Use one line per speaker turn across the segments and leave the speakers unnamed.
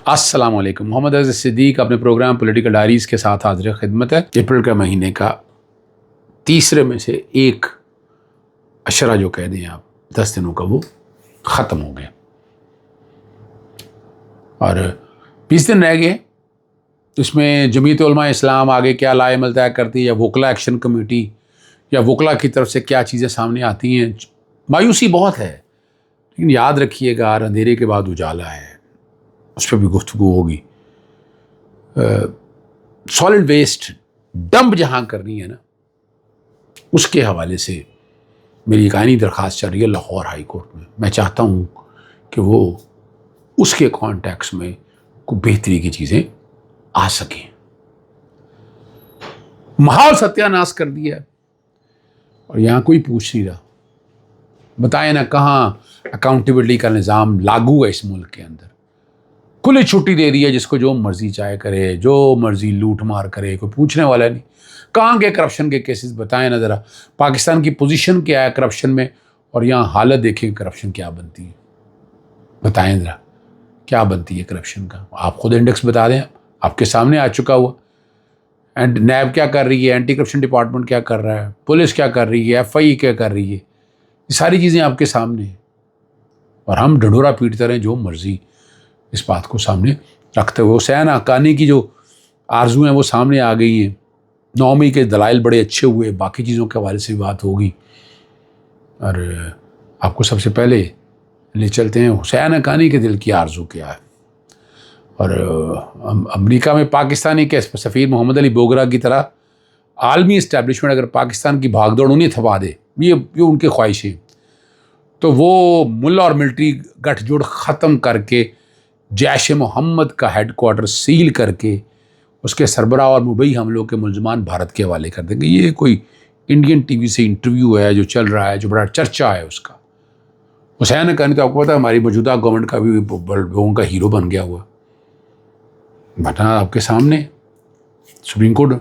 السلام علیکم. محمد عزیز صدیق اپنے پروگرام پولیٹیکل ڈائریز کے ساتھ حاضر خدمت ہے. اپریل کا مہینے کا تیسرے میں سے ایک اشرہ جو کہہ دیں آپ 10 دنوں کا وہ ختم ہو گیا اور 20 دن رہ گئے. اس میں جمعیت علماء اسلام آگے کیا لائے عمل طے کرتی ہے، یا وکلا ایکشن کمیٹی یا وکلا کی طرف سے کیا چیزیں سامنے آتی ہیں. مایوسی بہت ہے، لیکن یاد رکھیے گا اندھیرے کے بعد اجالا ہے، اس پہ بھی گفتگو ہوگی. سالڈ ویسٹ ڈمپ جہاں کرنی ہے نا، اس کے حوالے سے میری ایک آئینی درخواست چل رہی ہے لاہور ہائی کورٹ میں. میں چاہتا ہوں کہ وہ اس کے کانٹیکس میں کوئی بہتری کی چیزیں آ سکیں. ماحول ستیہ ناش کر دیا اور یہاں کوئی پوچھ نہیں رہا. بتائیں نا کہاں اکاؤنٹیبلٹی کا نظام لاگو ہے اس ملک کے اندر. کھلی چھٹی دے دی ہے، جس کو جو مرضی چاہے کرے، جو مرضی لوٹ مار کرے، کوئی پوچھنے والا نہیں. کہاں کے کرپشن کے کیسز بتائیں نا ذرا. پاکستان کی پوزیشن کیا ہے کرپشن میں، اور یہاں حالت دیکھیں کرپشن کیا بنتی ہے. بتائیں ذرا کیا بنتی ہے کرپشن کا. آپ خود انڈیکس بتا دیں، آپ کے سامنے آ چکا ہوا. اینڈ نیب کیا کر رہی ہے، اینٹی کرپشن ڈپارٹمنٹ کیا کر رہا ہے، پولیس کیا کر رہی ہے، ایف آئی کیا کر رہی ہے. یہ ساری چیزیں آپ کے سامنے ہیں، اور ہم ڈھڈورا پیٹتے رہیں جو مرضی اس بات کو سامنے رکھتے ہوئے. حسین حقانی کی جو آرزو ہیں وہ سامنے آ گئی ہیں. 9 مئی کے دلائل بڑے اچھے ہوئے، باقی چیزوں کے حوالے سے بھی بات ہوگی. اور آپ کو سب سے پہلے لے چلتے ہیں حسین حقانی کے دل کی آرزو کیا ہے. اور امریکہ میں پاکستانی کے سفیر محمد علی بوگرا کی طرح عالمی اسٹیبلشمنٹ اگر پاکستان کی بھاگ دوڑ انہیں تھپا دے، یہ ان کی خواہشیں، تو وہ ملا اور ملٹری گٹھ جوڑ ختم کر کے جیش محمد کا ہیڈ کوارٹر سیل کر کے اس کے سربراہ اور مبئی حملوں کے ملزمان بھارت کے حوالے کر دیں گے. یہ کوئی انڈین ٹی وی سے انٹرویو ہے جو چل رہا ہے، جو بڑا چرچا ہے اس کا. حسین حقانی تو آپ کو پتا ہے ہماری موجودہ گورنمنٹ کا بھی لوگوں کا ہیرو بن گیا ہوا. بٹنا آپ کے سامنے سپریم کورٹ.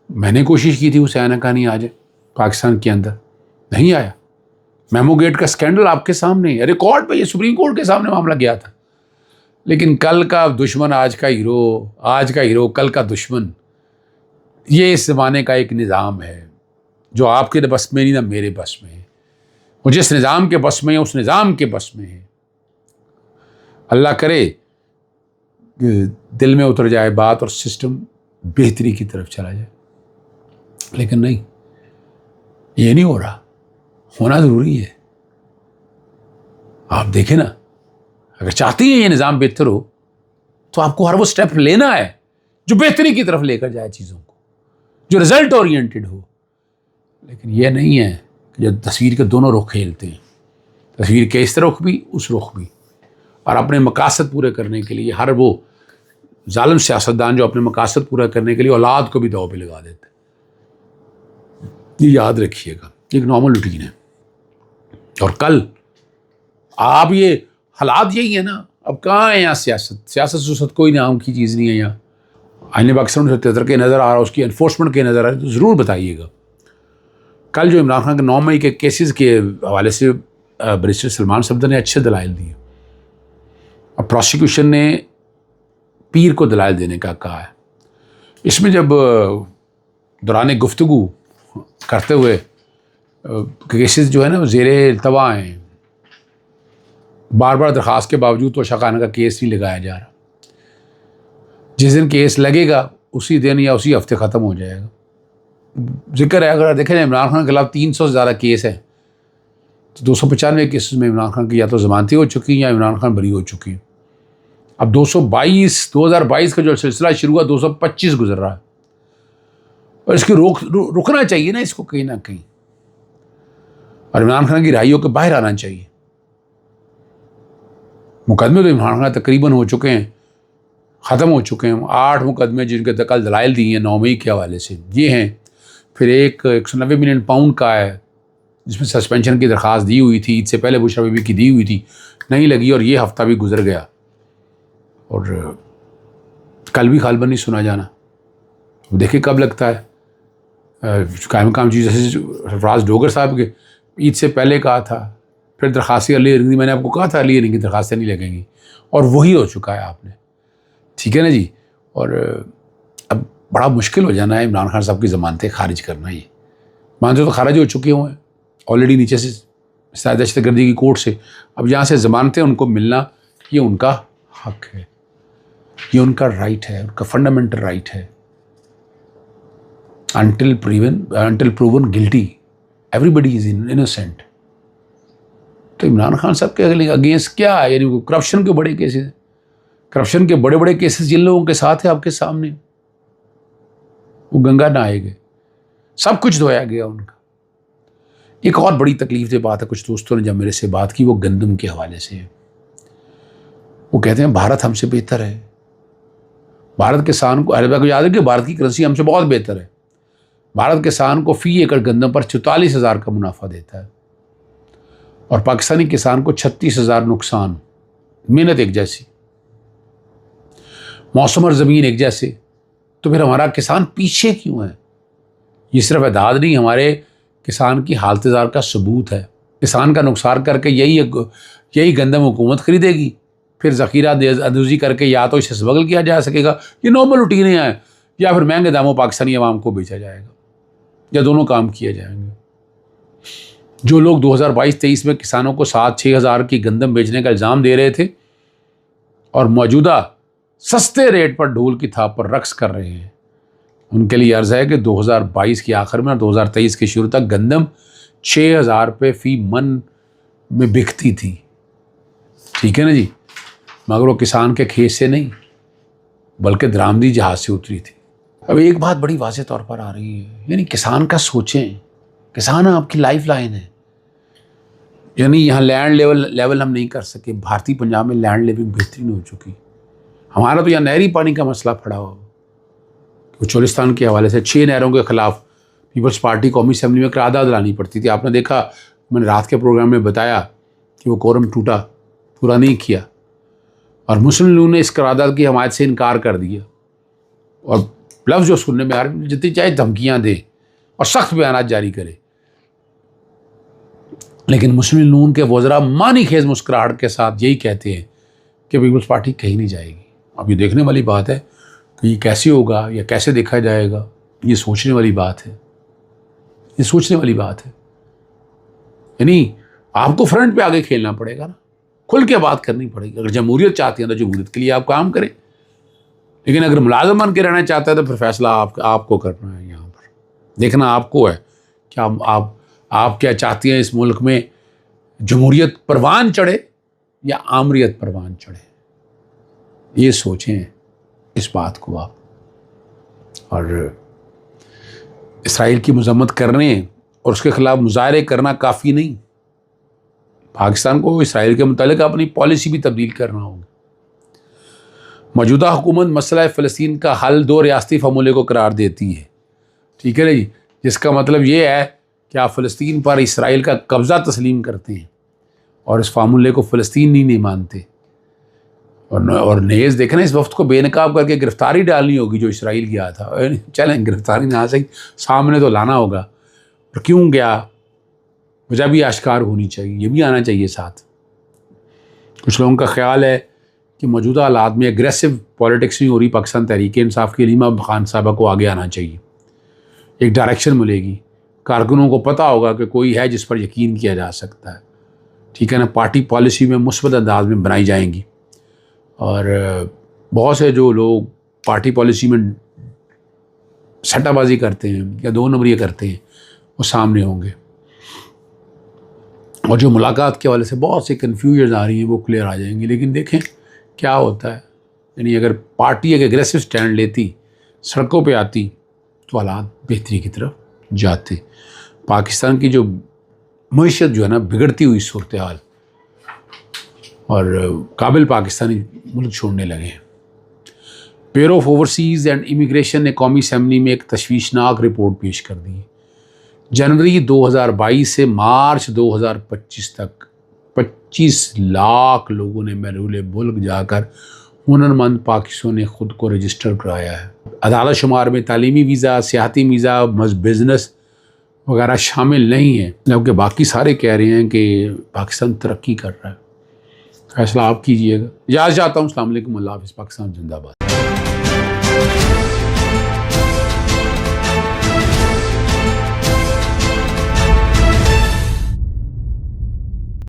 میں نے کوشش کی تھی حسین حقانی آ جائے پاکستان کے اندر، نہیں آیا. میمو گیٹ کا سکینڈل آپ کے سامنے ریکارڈ پہ، یہ سپریم کورٹ کے سامنے معاملہ گیا تھا. لیکن کل کا دشمن آج کا ہیرو، آج کا ہیرو کل کا دشمن. یہ اس زمانے کا ایک نظام ہے جو آپ کے بس میں نہیں نہ میرے بس میں ہے. وہ جس نظام کے بس میں ہے اس نظام کے بس میں ہے. اللہ کرے کہ دل میں اتر جائے بات اور سسٹم بہتری کی طرف چلا جائے. لیکن نہیں، یہ نہیں ہو رہا. ہونا ضروری ہے. آپ دیکھیں نا، اگر چاہتی ہیں یہ نظام بہتر ہو تو آپ کو ہر وہ سٹیپ لینا ہے جو بہتری کی طرف لے کر جائے چیزوں کو، جو رزلٹ اورینٹڈ ہو. لیکن یہ نہیں ہے کہ جب تصویر کے دونوں رخ کھیلتے ہیں، تصویر کے اس رخ بھی اس رخ بھی، اور اپنے مقاصد پورے کرنے کے لیے ہر وہ ظالم سیاستدان جو اپنے مقاصد پورا کرنے کے لیے اولاد کو بھی داؤ پہ لگا دیتے. یہ یاد رکھیے گا، ایک نارمل روٹین ہے. اور کل آپ یہ حالات یہی ہے نا. اب کہاں ہے یہاں سیاست کوئی نام کی چیز نہیں ہے یہاں. آئین پاکستان 1973 کے نظر آ رہا، اس کی انفورسمنٹ کے نظر آ رہا، تو ضرور بتائیے گا. کل جو عمران خان کے 9 مئی کے کیسز کے حوالے سے بیرسٹر سلمان صفدر نے اچھے دلائل دیے، اور پروسیکیوشن نے پیر کو دلائل دینے کا کہا ہے. اس میں جب دوران گفتگو کرتے ہوئے کیسز جو ہے نا وہ زیر التوا ہیں، بار بار درخواست کے باوجود تو شاقانہ کا کیس نہیں لگایا جا رہا. جس دن کیس لگے گا اسی دن یا اسی ہفتے ختم ہو جائے گا. ذکر ہے اگر دیکھیں عمران خان کے خلاف 300 سے زیادہ کیس ہیں، تو 295 کیسز میں عمران خان کی یا تو ضمانتیں ہو چکی ہیں یا عمران خان بری ہو چکی ہیں. اب 2022 کا جو سلسلہ شروع ہوا 225 گزر رہا ہے، اور اس کی رکنا چاہیے نا اس کو کہیں نہ کہیں، اور عمران خان کی رہائیوں کے باہر آنا چاہیے. مقدمے تو عمران خان تقریباً ہو چکے ہیں، ختم ہو چکے ہیں. 8 مقدمے جن کے کل دلائل دی ہیں 9 مئی کے حوالے سے یہ ہیں. پھر ایک 190 ملین پاؤنڈ کا ہے جس میں سسپینشن کی درخواست دی ہوئی تھی، عید سے پہلے بشرا بیوی کی دی ہوئی تھی، نہیں لگی، اور یہ ہفتہ بھی گزر گیا. اور کل بھی غالباً نہیں سنا جانا. دیکھیں کب لگتا ہے. قائم مقام چیز جیسے سرفراز ڈوگر صاحب کے عید سے پہلے کہا تھا، پھر درخواستیں علی رنگی، میں نے آپ کو کہا تھا علی رنگی کی درخواستیں نہیں لگیں گی، اور وہی ہو چکا ہے. آپ نے ٹھیک ہے نا جی. اور اب بڑا مشکل ہو جانا ہے عمران خان صاحب کی ضمانتیں خارج کرنا. یہ ضمانتیں تو خارج ہو چکے ہوئے ہیں آلریڈی نیچے سے دہشت گردی کی کورٹ سے. اب یہاں سے ضمانتیں ان کو ملنا یہ ان کا حق ہے, یہ ان کا رائٹ ہے, ان کا فنڈامنٹل رائٹ ہے. until proven guilty everybody is innocent. تو عمران خان صاحب کے اگینسٹ کیا ہے؟ یعنی کرپشن کے بڑے کیسز ہیں, کرپشن کے بڑے بڑے کیسز جن لوگوں کے ساتھ ہیں آپ کے سامنے, وہ گنگا نہائے گئے, سب کچھ دھویا گیا ان کا. ایک اور بڑی تکلیف دہ بات ہے, کچھ دوستوں نے جب میرے سے بات کی وہ گندم کے حوالے سے. وہ کہتے ہیں بھارت ہم سے بہتر ہے, بھارت کسان کو, ارے کو یاد ہے کہ بھارت کی کرنسی ہم سے بہت بہتر ہے. بھارت کسان کو فی ایکڑ گندم پر 44,000 کا منافع دیتا ہے اور پاکستانی کسان کو 36,000 نقصان. محنت ایک جیسی, موسم اور زمین ایک جیسے, تو پھر ہمارا کسان پیچھے کیوں ہے؟ یہ صرف اعداد نہیں, ہمارے کسان کی حالت زار کا ثبوت ہے. کسان کا نقصان کر کے یہی گندم حکومت خریدے گی, پھر ذخیرہ اندوزی کر کے یا تو اسے اسمگل کیا جا سکے گا, یہ نارمل روٹینیں ہیں, یا پھر مہنگے داموں پاکستانی عوام کو بیچا جائے گا, یا دونوں کام کیے جائیں گے. جو لوگ 2022-23 میں کسانوں کو 7-6 ہزار کی گندم بیچنے کا الزام دے رہے تھے اور موجودہ سستے ریٹ پر ڈھول کی تھاپ پر رقص کر رہے ہیں, ان کے لیے عرض ہے کہ 2022 کے آخر میں اور 2023 کے شروع تک گندم 6,000 روپے فی من میں بکتی تھی. ٹھیک ہے نا جی, مگر وہ کسان کے کھیت سے نہیں بلکہ درآمدی جہاز سے اتری تھی. اب ایک بات بڑی واضح طور پر آ رہی ہے, یعنی کسان کا سوچیں, کسان آپ کی لائف لائن ہے. یعنی یہاں لینڈ لیول ہم نہیں کر سکے. بھارتی پنجاب میں لینڈ لیونگ بہترین ہو چکی. ہمارا تو یہاں نہری پانی کا مسئلہ پڑا ہوا. چولستان کے حوالے سے 6 نہروں کے خلاف پیپلز پارٹی قومی اسمبلی میں قرارداد لانی پڑتی تھی. آپ نے دیکھا, میں نے رات کے پروگرام میں بتایا کہ وہ کورم ٹوٹا, پورا نہیں کیا, اور مسلم لیگ نے اس قرارداد کی حمایت سے انکار کر دیا. اور لفظ جو سننے میں آ رہے, جتنی چاہے دھمکیاں دے اور سخت بیانات جاری کرے, لیکن مسلم لیگ کے وزراء معنی خیز مسکراہٹ کے ساتھ یہی کہتے ہیں کہ پیپلز پارٹی کہیں نہیں جائے گی. اب یہ دیکھنے والی بات ہے کہ یہ کیسے ہوگا یا کیسے دیکھا جائے گا. یہ سوچنے والی بات ہے, یہ سوچنے والی بات ہے. یعنی آپ کو فرنٹ پہ آگے کھیلنا پڑے گا نا, کھل کے بات کرنی پڑے گی. اگر جمہوریت چاہتی ہیں تو جمہوریت کے لیے آپ کام کریں, لیکن اگر ملازم بن کے رہنا چاہتا ہے تو پھر فیصلہ آپ کو کرنا ہے. یہاں پر دیکھنا آپ کو ہے کہ آپ کیا چاہتی ہیں, اس ملک میں جمہوریت پروان چڑھے یا آمریت پروان چڑھے. یہ سوچیں اس بات کو آپ. اور اسرائیل کی مذمت کرنے اور اس کے خلاف مظاہرے کرنا کافی نہیں. پاکستان کو اسرائیل کے متعلق اپنی پالیسی بھی تبدیل کرنا ہوگا. موجودہ حکومت مسئلہ فلسطین کا حل 2 ریاستی فارمولے کو قرار دیتی ہے. ٹھیک ہے نا جی, جس کا مطلب یہ ہے کہ آپ فلسطین پر اسرائیل کا قبضہ تسلیم کرتے ہیں اور اس فارمولے کو فلسطین نہیں مانتے. اور نیز دیکھنا, اس وقت کو بے نقاب کر کے گرفتاری ڈالنی ہوگی جو اسرائیل گیا تھا. چلیں گرفتاری نہ صحیح, سامنے تو لانا ہوگا, اور کیوں گیا وجہ بھی آشکار ہونی چاہیے, یہ بھی آنا چاہیے ساتھ. کچھ لوگوں کا خیال ہے کہ موجودہ حالات میں اگریسو پالیٹکس نہیں ہو رہی. پاکستان تحریک انصاف کی علیمہ خان صاحبہ کو آگے آنا چاہیے, ایک ڈائریکشن ملے گی. کارکنوں کو پتہ ہوگا کہ کوئی ہے جس پر یقین کیا جا سکتا ہے. ٹھیک ہے نا, پارٹی پالیسی میں مثبت انداز میں بنائی جائیں گی, اور بہت سے جو لوگ پارٹی پالیسی میں سٹہ بازی کرتے ہیں یا 2 نمبریاں کرتے ہیں وہ سامنے ہوں گے. اور جو ملاقات کے حوالے سے بہت سے کنفیوژنز آ رہی ہیں وہ کلیئر آ جائیں گی. لیکن دیکھیں کیا ہوتا ہے. یعنی اگر پارٹی ایک ایگریسو سٹینڈ لیتی, سڑکوں پہ آتی, تو حالات بہتری کی طرف جاتے. پاکستان کی جو معیشت جو ہے نا, بگڑتی ہوئی صورتحال, اور قابل پاکستانی ملک چھوڑنے لگے ہیں. Bureau of overseas and immigration نے قومی اسمبلی میں ایک تشویشناک رپورٹ پیش کر دی. جنوری 2022 سے مارچ 2025 تک 25 لاکھ لوگوں نے بیرون ملک جا کر ہنرمند پاکستانیوں نے خود کو رجسٹر کرایا ہے. عدالت شمار میں تعلیمی ویزا, سیاحتی ویزا, بزنس وغیرہ شامل نہیں ہیں, جبکہ باقی سارے کہہ رہے ہیں کہ پاکستان ترقی کر رہا ہے. فیصلہ آپ کیجئے گا. اجازت چاہتا ہوں. السلام علیکم, اللہ حافظ. پاکستان زندہ باد.